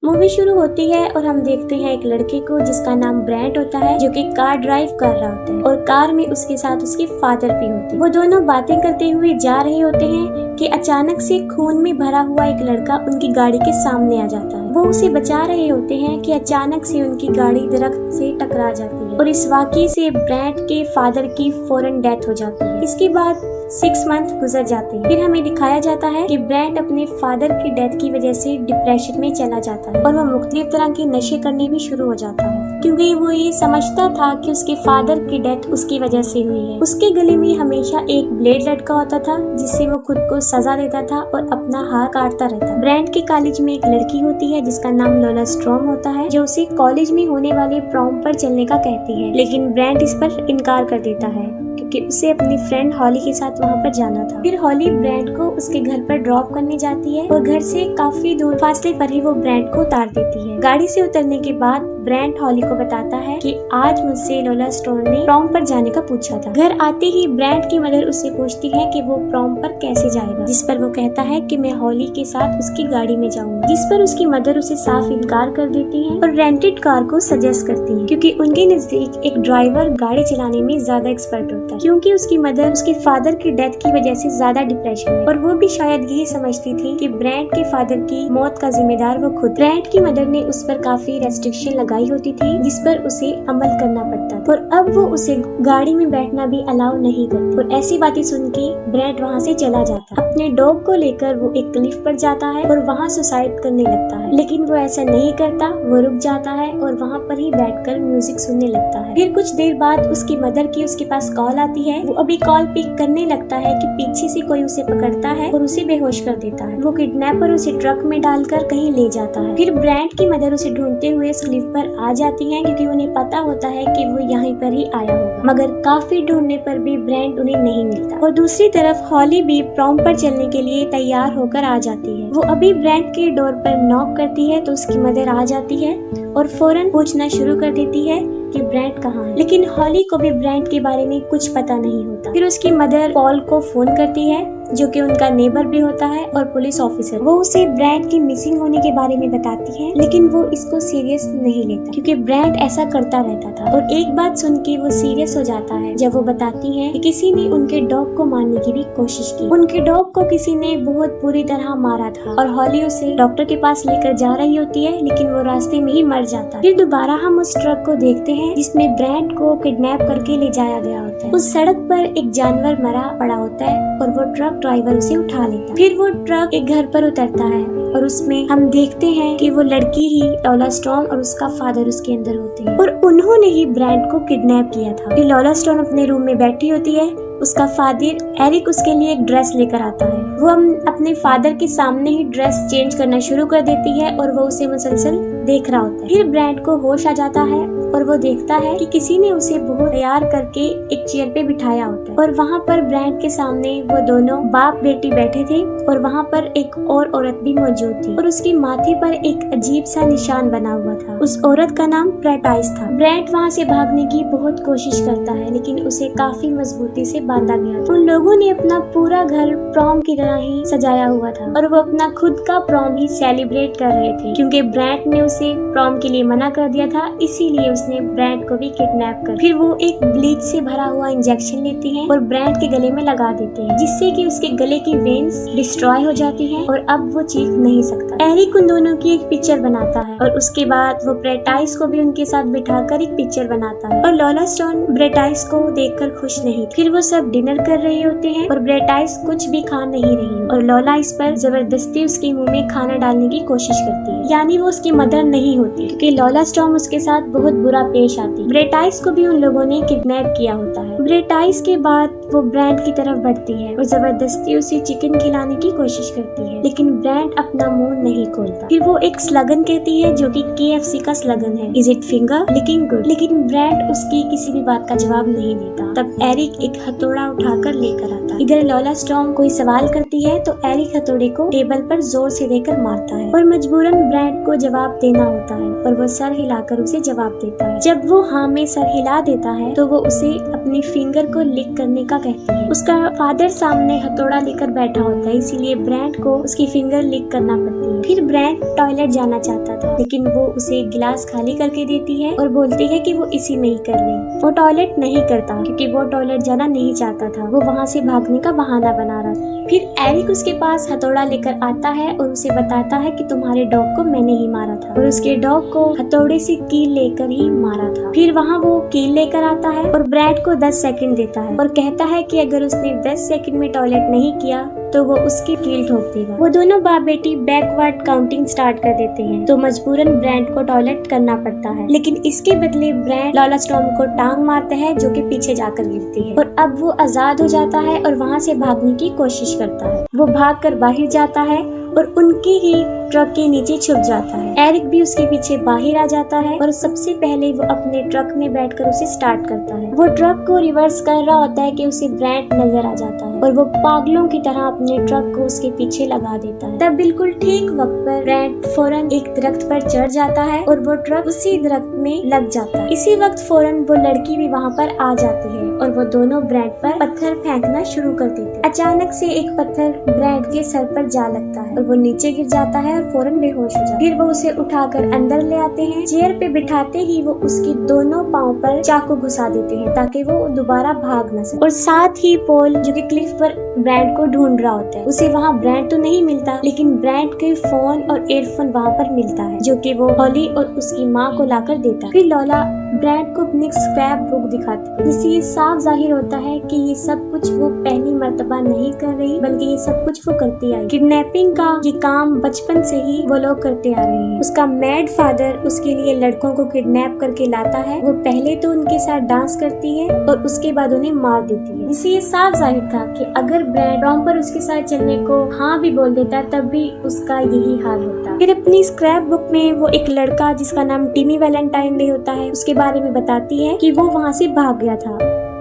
Movie शुरू होती है और हम देखते हैं एक लड़के को जिसका नाम ब्रेंट होता है, जो कि कार ड्राइव कर रहा होता है और कार में उसके साथ उसकी फादर भी होती है। वो दोनों बातें करते हुए जा रहे होते हैं कि अचानक से खून में भरा हुआ एक लड़का उनकी गाड़ी के सामने आ जाता है। वो उसे बचा रहे होते हैं कि अचानक से उनकी गाड़ी दरख्त से टकरा जाती है और इस वाकये से ब्रेंट के फादर की फौरन डेथ हो जाती है। इसके बाद 6 मंथ गुजर जाते हैं। फिर हमें दिखाया जाता है कि ब्रेंट अपने फादर की डेथ की वजह से डिप्रेशन में चला जाता है और वो मुख्तलिफ तरह के नशे करने भी शुरू हो जाता है, क्योंकि वो ये समझता था कि उसके फादर की डेथ उसकी वजह से हुई है। उसके गले में हमेशा एक ब्लेड लटका होता था जिससे वो खुद को सजा देता था और अपना हाथ काटता रहता। ब्रेंट के कॉलेज में एक लड़की होती है जिसका नाम लोला स्ट्रॉम होता है, जो उसे कॉलेज में होने वाले प्रॉम पर चलने का कहती है, लेकिन ब्रेंट इस पर इनकार कर देता है क्योंकि उसे अपनी फ्रेंड हॉली के साथ वहाँ पर जाना था। फिर हॉली ब्रेंट को उसके घर पर ड्रॉप करने जाती है और घर से काफी दूर फासले पर ही वो ब्रेंट को उतार देती है। गाड़ी से उतरने के बाद ब्रेंट हॉली को बताता है कि आज मुझसे लोला स्टोन ने प्रॉम पर जाने का पूछा था। घर आते ही ब्रेंट की मदर उससे पूछती है कि वो प्रॉम पर कैसे जाएगा, जिस पर वो कहता है कि मैं हॉली के साथ उसकी गाड़ी में जाऊंगा, जिस पर उसकी मदर उसे साफ इनकार कर देती है और रेंटेड कार को सजेस्ट करती है, क्योंकि उनके नजदीक एक ड्राइवर गाड़ी चलाने में ज्यादा एक्सपर्ट होता है, क्योंकि उसकी मदर उसके फादर की डेथ की वजह से ज्यादा डिप्रेशन में और वो भी शायद यही समझती थी कि ब्रेंट के फादर की मौत का जिम्मेदार वो खुद। ब्रेंट की मदर ने उस पर काफी रेस्ट्रिक्शन लगाई होती थी जिस पर उसे अमल करना पड़ता था और अब वो उसे गाड़ी में बैठना भी अलाउ नहीं करती और ऐसी बातें सुन के ब्रेंट वहाँ से चला जाता। अपने डॉग को लेकर वो एक क्लिफ पर जाता है और वहाँ सुसाइड करने लगता है, लेकिन वो ऐसा नहीं करता। वो रुक जाता है और वहाँ पर ही बैठकर म्यूजिक सुनने लगता है। फिर कुछ देर बाद उसकी मदर की उसके पास कॉल आती है। वो अभी कॉल पिक करने लगता है कि पीछे से कोई उसे पकड़ता है और उसे बेहोश कर देता है। वो किडनैपर उसे ट्रक में डालकर कहीं ले जाता है। फिर ब्रेंट की मदर उसे ढूंढते हुए उस क्लिफ पर आ जाती है, क्योंकि उन्हें पता होता है कि वो यहीं पर ही आया होगा, मगर काफी ढूंढने पर भी ब्रेंट उन्हें नहीं मिलता। और दूसरी तरफ हॉली भी प्रॉम पर चलने के लिए तैयार होकर आ जाती है। वो अभी ब्रेंट के डोर पर नॉक करती है तो उसकी मदर आ जाती है और फौरन पूछना शुरू कर देती है कि ब्रेंट कहाँ है, लेकिन हॉली को भी ब्रेंट के बारे में कुछ पता नहीं होता। फिर उसकी मदर पॉल को फोन करती है, जो कि उनका नेबर भी होता है और पुलिस ऑफिसर। वो उसे ब्रेंट की मिसिंग होने के बारे में बताती है, लेकिन वो इसको सीरियस नहीं लेता क्योंकि ब्रेंट ऐसा करता रहता था। और एक बात सुन के वो सीरियस हो जाता है जब वो बताती है कि किसी ने उनके डॉग को मारने की भी कोशिश की। उनके डॉग को किसी ने बहुत बुरी तरह मारा था और हॉली उसे डॉक्टर के पास लेकर जा रही होती है, लेकिन वो रास्ते में ही मर जाता है। फिर दोबारा हम उस ट्रक को देखते हैं जिसमें ब्रेंट को किडनैप करके ले जाया गया होता है। उस सड़क पर एक जानवर मरा पड़ा होता है और वो ट्रक ड्राइवर उसे उठा लेता है। फिर वो ट्रक एक घर पर उतरता है और उसमें हम देखते हैं कि वो लड़की ही लोला स्टोन और उसका फादर उसके अंदर होते हैं और उन्होंने ही ब्रेंट को किडनैप किया था। फिर लोला स्टोन अपने रूम में बैठी होती है। उसका फादर एरिक उसके लिए एक ड्रेस लेकर आता है। वो हम अपने फादर के सामने ही ड्रेस चेंज करना शुरू कर देती है और वो उसे मुसलसल देख रहा होता है। फिर ब्रेंट को होश आ जाता है और वो देखता है कि किसी ने उसे बहुत तैयार करके एक चेयर पे बिठाया होता है और वहाँ पर ब्रेंट के सामने वो दोनों बाप बेटी बैठे थे और वहाँ पर एक और औरत भी मौजूद थी और उसके माथे पर एक अजीब सा निशान बना हुआ था। उस औरत का नाम प्रेटाइस था। ब्रेंट वहाँ से भागने की बहुत कोशिश करता है, लेकिन उसे काफी मजबूती से बांधा गया था। उन लोगों ने अपना पूरा घर प्रॉम की तरह ही सजाया हुआ था और वो अपना खुद का प्रॉम ही सेलिब्रेट कर रहे थे, क्योंकि ब्रेंट ने उसे प्रॉम के लिए मना कर दिया था, इसीलिए उसने ब्रेंट को भी किडनैप कर फिर वो एक ब्लीच से भरा हुआ इंजेक्शन लेते हैं और ब्रेंट के गले में लगा देते हैं, जिससे कि उसके गले की वेन्स डिस्ट्रॉय हो जाती हैं और अब वो चीख नहीं सकता। एरिक उन दोनों की एक पिक्चर बनाता है और उसके बाद वो ब्रेटाइस को भी उनके साथ बिठाकर एक पिक्चर बनाता है और लोला स्टोन ब्रेटाइस को देखकर खुश नहीं। फिर वो सब डिनर कर रहे होते हैं और ब्रेटाइस कुछ भी खा नहीं रही और लोला इस पर जबरदस्ती उसके मुंह में खाना डालने की कोशिश करती है, यानी वो उसकी मदर नहीं होती, क्योंकि लोला स्टॉर्म उसके साथ बहुत बुरा पेश आती। ब्रेटाइस को भी उन लोगों ने किडनैप किया होता है। ब्रेटाइस के बाद वो ब्रेंट की तरफ बढ़ती है और जबरदस्ती उसे चिकन खिलाने की कोशिश करती है, लेकिन ब्रेंट अपना मुंह नहीं खोलता। फिर वो एक स्लगन कहती है जो कि KFC का स्लगन है, is it finger licking good, लेकिन ब्रेंट उसकी किसी भी बात का जवाब नहीं देता। तब एरिक एक हथौड़ा उठाकर लेकर आता। इधर लोला स्टॉर्म कोई सवाल करती है तो एरिक हथौड़े को टेबल पर जोर से देकर मारता है और मजबूरन ब्रेंट को जवाब देना होता है और वो सर हिलाकर उसे जवाब देता देता है। जब वो हाँ में सर हिला देता है तो वो उसे अपनी फिंगर को लिक करने का कहती है। उसका फादर सामने हथौड़ा लेकर बैठा होता है, इसीलिए ब्रैंट को उसकी फिंगर लिक करना पड़ती है। फिर ब्रैंट टॉयलेट जाना चाहता था, लेकिन वो उसे गिलास खाली करके देती है और बोलती है कि वो इसी में ही कर ले। वो टॉयलेट नहीं करता क्योंकि वो टॉयलेट जाना नहीं चाहता था, वो वहाँ से भागने का बहाना बना रहा था। फिर एरिक उसके पास हथौड़ा लेकर आता है और उसे बताता है कि तुम्हारे डॉग को मैंने ही मारा था, और उसके डॉग को हथौड़े से कील लेकर ही मारा था। फिर वहाँ वो कील लेकर आता है और ब्रैंट को 10 सेकंड देता है और कहता है कि अगर उसने 10 सेकंड में टॉयलेट नहीं किया तो वो उसकी कील ठोक देगा। वो दोनों बाप बेटी बैकवर्ड काउंटिंग स्टार्ट कर देते हैं, तो मजबूरन ब्रैंट को टॉयलेट करना पड़ता है, लेकिन इसके बदले ब्रैंट लॉला स्टॉर्म को टांग मारता है जो कि पीछे जाकर गिरती है। और अब वो आजाद हो जाता है और वहाँ से भागने की कोशिश करता है। वो भागकर बाहर जाता है और उनके ही ट्रक के नीचे छुप जाता है। एरिक भी उसके पीछे बाहर आ जाता है और सबसे पहले वो अपने ट्रक में बैठकर उसे स्टार्ट करता है। वो ट्रक को रिवर्स कर रहा होता है कि उसे ब्रैंट नजर आ जाता है और वो पागलों की तरह अपने ट्रक को उसके पीछे लगा देता है। तब बिल्कुल ठीक वक्त पर ब्रैंट फौरन एक दरख्त पर चढ़ जाता है और वो ट्रक उसी दरख्त में लग जाता है। इसी वक्त फौरन वो लड़की भी वहाँ पर आ जाती है और वो दोनों ब्रैंट पर पत्थर फेंकना शुरू कर देते हैं। अचानक से एक पत्थर ब्रैंट के सर पर जा लगता है और वो नीचे गिर जाता है और फौरन बेहोश हो जाता है। फिर वो उसे उठाकर अंदर ले आते हैं। चेयर पे बिठाते ही वो उसकी दोनों पाँव पर चाकू घुसा देते हैं ताकि वो दोबारा भाग न सके। और साथ ही पॉल जो कि क्लिफ पर ब्रैंट को ढूंढ रहा होता है, उसे वहाँ ब्रैंट तो नहीं मिलता, लेकिन ब्रैंट के फोन और एयरफोन वहाँ पर मिलता है जो कि वो हॉली और उसकी माँ को लाकर देता है। फिर लॉला ब्रैंट को अपनी स्क्रैप बुक दिखाती है, जिससे ये साफ जाहिर होता है कि ये सब कुछ वो पहली मर्तबा नहीं कर रही, बल्कि ये सब कुछ वो करती आई। किडनैपिंग का ये काम बचपन से ही वो लोग करते आ रहे हैं। उसका मैड फादर उसके लिए लड़कों को किडनैप करके लाता है। वो पहले तो उनके साथ डांस करती है और उसके बाद उन्हें मार देती है, जिससे ये साफ जाहिर था कि अगर ब्रैंड टॉम पर उसके साथ चलने को हाँ भी बोल देता तब भी उसका यही हाल होता। फिर अपनी स्क्रैप बुक में वो एक लड़का जिसका नाम टिमी वैलेंटाइन डे होता है उसके बारे में बताती है कि वो वहाँ से भाग गया था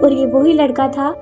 और ये वही लड़का था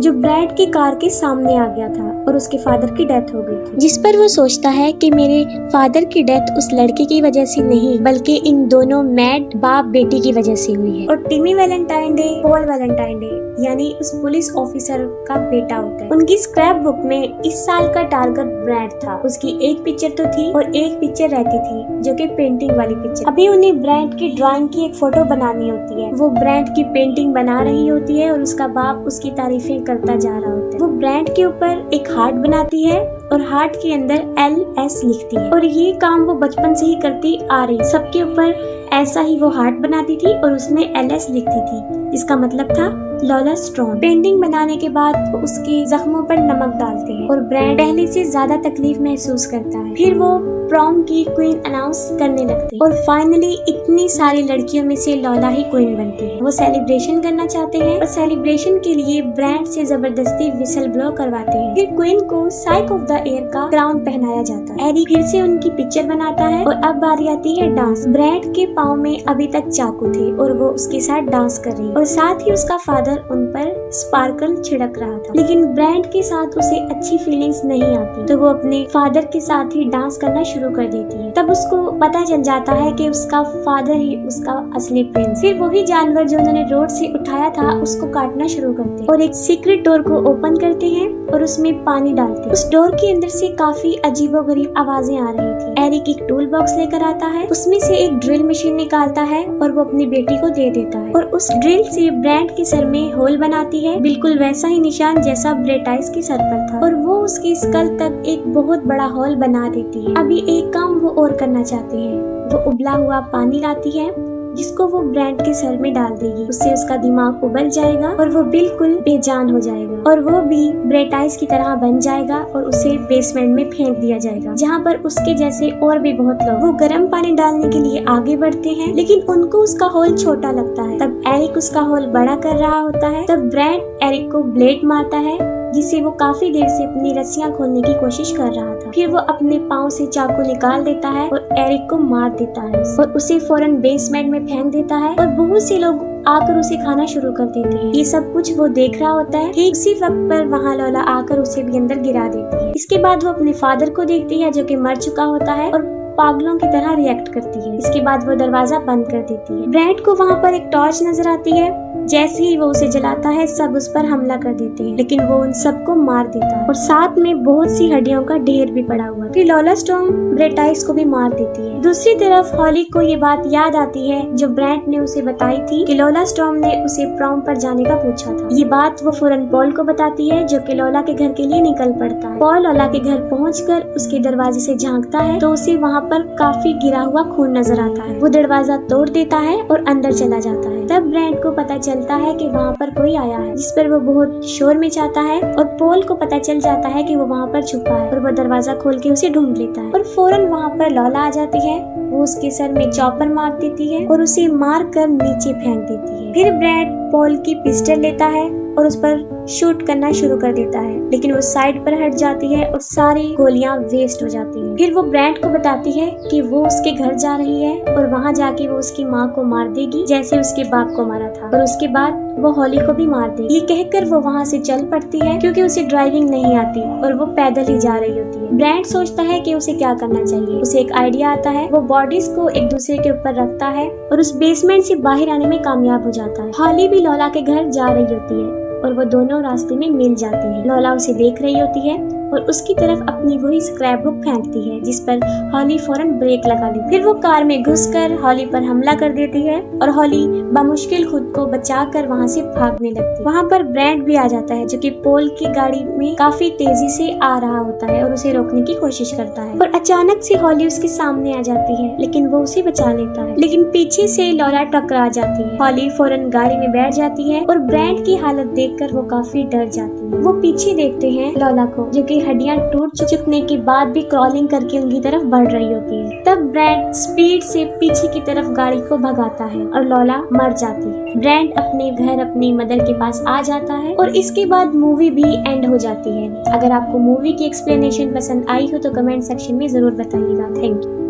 जो ब्रैंट की कार के सामने आ गया था और उसके फादर की डेथ हो गई थी, जिस पर वो सोचता है कि मेरे फादर की डेथ उस लड़के की वजह से नहीं बल्कि इन दोनों मैड बाप बेटी की वजह से हुई है। और टिमी Valentine day Paul Valentine day यानी उस पुलिस ऑफिसर का बेटा होता है। उनकी स्क्रैप बुक में इस साल का टारगेट ब्रैंट था। उसकी एक पिक्चर तो थी और एक पिक्चर रहती थी जो कि पेंटिंग वाली पिक्चर। अभी उन्हें ब्रैंट की ड्राइंग की एक फोटो बनानी होती है। वो ब्रैंट की पेंटिंग बना रही होती है और उसका बाप उसकी तारीफें करता जा रहा होता है। वो ब्रैंट के ऊपर एक हार्ट बनाती है और हार्ट के अंदर LS लिखती है और ये काम वो बचपन से ही करती आ रही। सबके ऊपर ऐसा ही वो हार्ट बनाती थी और उसमें LS लिखती थी, इसका मतलब था लॉला स्टॉर्म। पेंटिंग बनाने के बाद वो उसके जख्मों पर नमक डालते हैं और ब्रैंट पहले से ज्यादा तकलीफ महसूस करता है। फिर वो प्रॉम की क्वीन अनाउंस करने लगते हैं और फाइनली इतनी सारी लड़कियों में से लॉला ही क्वीन बनती है। वो सेलिब्रेशन करना चाहते हैं और सेलिब्रेशन के लिए ब्रैंट से जबरदस्ती विसल ब्लो करवाते हैं। फिर क्वीन को साइक ऑफ द ईयर का क्राउन पहनाया जाता है। एरी फिर से उनकी पिक्चर बनाता है और अब बारी आती है डांस। ब्रैंट के पाँव में अभी तक चाकू थे और वो उसके साथ डांस कर रही और साथ ही उसका फादर उन पर स्पार्कल छिड़क रहा था, लेकिन ब्रैंट के साथ उसे अच्छी फीलिंग्स नहीं आती, तो वो अपने फादर के साथ ही डांस करना शुरू कर देती है। तब उसको पता चल जाता है कि उसका फादर ही उसका असली प्रिंस। फिर वही जानवर जो उन्होंने रोड से उठाया था उसको काटना शुरू करते हैं और एक सीक्रेट डोर को ओपन करते हैं और उसमें पानी डालते हैं। उस डोर के अंदर से काफी अजीबोगरीब आवाजें आ रही थी। एरिक एक टूल बॉक्स लेकर आता है, उसमें से एक ड्रिल मशीन निकालता है और वो अपनी बेटी को दे देता है और उस ड्रिल से ब्रैंट के सर में होल बनाती है, बिल्कुल वैसा ही निशान जैसा ब्रेटाइस के सर पर था, और वो उसकी स्कल तक एक बहुत बड़ा होल बना देती है। अभी एक काम वो और करना चाहते हैं, वो उबला हुआ पानी लाती है जिसको वो ब्रैंट के सर में डाल देगी। उससे उसका दिमाग उबल जाएगा और वो बिल्कुल बेजान हो जाएगा और वो भी ब्रेटाइस की तरह बन जाएगा और उसे बेसमेंट में फेंक दिया जाएगा, जहाँ पर उसके जैसे और भी बहुत लोग। वो गर्म पानी डालने के लिए आगे बढ़ते हैं, लेकिन उनको उसका होल छोटा लगता है। तब एरिक उसका होल बड़ा कर रहा होता है। तब ब्रैंट एरिक को ब्लेड मारता है, जिससे वो काफी देर से अपनी रस्सियां खोलने की कोशिश कर रहा था। फिर वो अपने पाँव से चाकू निकाल देता है और एरिक को मार देता है और उसे फौरन बेसमेंट में फेंक देता है और बहुत से लोग आकर उसे खाना शुरू कर देते हैं। ये सब कुछ वो देख रहा होता है। ठीक उसी वक्त पर वहाँ लॉला आकर उसे भी अंदर गिरा देती है। इसके बाद वो अपने फादर को देखती है जो कि मर चुका होता है और पागलों की तरह रिएक्ट करती है। इसके बाद वो दरवाजा बंद कर देती है। ब्रैड को वहाँ पर एक टॉर्च नजर आती है। जैसे ही वो उसे जलाता है सब उस पर हमला कर देते हैं, लेकिन वो उन सबको मार देता है और साथ में बहुत सी हड्डियों का ढेर भी पड़ा हुआ है। फिर लॉला स्टॉर्म ब्रेट टाइस को भी मार देती है। दूसरी तरफ हॉली को ये बात याद आती है जो ब्रैड ने उसे बताई थी कि लॉला स्टॉर्म ने उसे प्रॉम पर जाने का पूछा था। ये बात वो फौरन पॉल को बताती है जो कि लॉला के घर के लिए निकल पड़ता है। पॉल लॉला के घर पहुंचकर उसके दरवाजे से झांकता है तो उसे वहाँ पर काफी गिरा हुआ खून नजर आता है। वो दरवाजा तोड़ देता है और अंदर चला जाता है। तब ब्रैड को पता चलता है कि वहाँ पर कोई आया है, जिस पर वो बहुत शोर मचाता है और पॉल को पता चल जाता है कि वो वहाँ पर छुपा है और वो दरवाजा खोल के उसे ढूंढ लेता है और फौरन वहाँ पर लॉला आ जाती है। वो उसके सर में चॉपर मार देती है और उसे मार कर नीचे फेंक देती है। फिर ब्रैड पॉल की पिस्टल लेता है और उस पर शूट करना शुरू कर देता है, लेकिन वो साइड पर हट जाती है और सारी गोलियां वेस्ट हो जाती हैं। फिर वो ब्रैड को बताती है कि वो उसके घर जा रही है और वहाँ जाके वो उसकी माँ को मार देगी जैसे उसके बाप को मारा था और उसके बाद वो हॉली को भी मार देगी। ये कहकर वो वहाँ से चल पड़ती है क्योंकि उसे ड्राइविंग नहीं आती और वो पैदल ही जा रही होती है। ब्रैड सोचता है कि उसे क्या करना चाहिए। उसे एक आइडिया आता है। वो बॉडीज को एक दूसरे के ऊपर रखता है और उस बेसमेंट से बाहर आने में कामयाब हो जाता है। हॉली भी लॉला के घर जा रही होती है और वो दोनों रास्ते में मिल जाते हैं। लॉला उसे देख रही होती है और उसकी तरफ अपनी वही स्क्रैप बुक फेंकती है जिस पर हॉली फौरन ब्रेक लगा लेती है। फिर वो कार में घुसकर हॉली पर हमला कर देती है और हॉली बमुश्किल खुद को बचाकर वहाँ से भागने लगती है। वहाँ पर ब्रैड भी आ जाता है जो कि पॉल की गाड़ी में काफी तेजी से आ रहा होता है और उसे रोकने की कोशिश करता है और अचानक से हॉली उसके सामने आ जाती है, लेकिन वो उसे बचा लेता है। लेकिन पीछे से लॉला टकरा जाती है। हॉली फौरन गाड़ी में बैठ जाती है और ब्रैड की हालत देखकर वो काफी डर जाती है। वो पीछे देखते हैं लॉला को जो कि हड्डियां टूट चुकने के बाद भी क्रॉलिंग करके उनकी तरफ बढ़ रही होती है। तब ब्रैड स्पीड से पीछे की तरफ गाड़ी को भगाता है और लॉला मर जाती है। ब्रैड अपने घर अपनी मदर के पास आ जाता है और इसके बाद मूवी भी एंड हो जाती है। अगर आपको मूवी की एक्सप्लेनेशन पसंद आई हो तो कमेंट सेक्शन में जरूर बताइएगा। Thank you.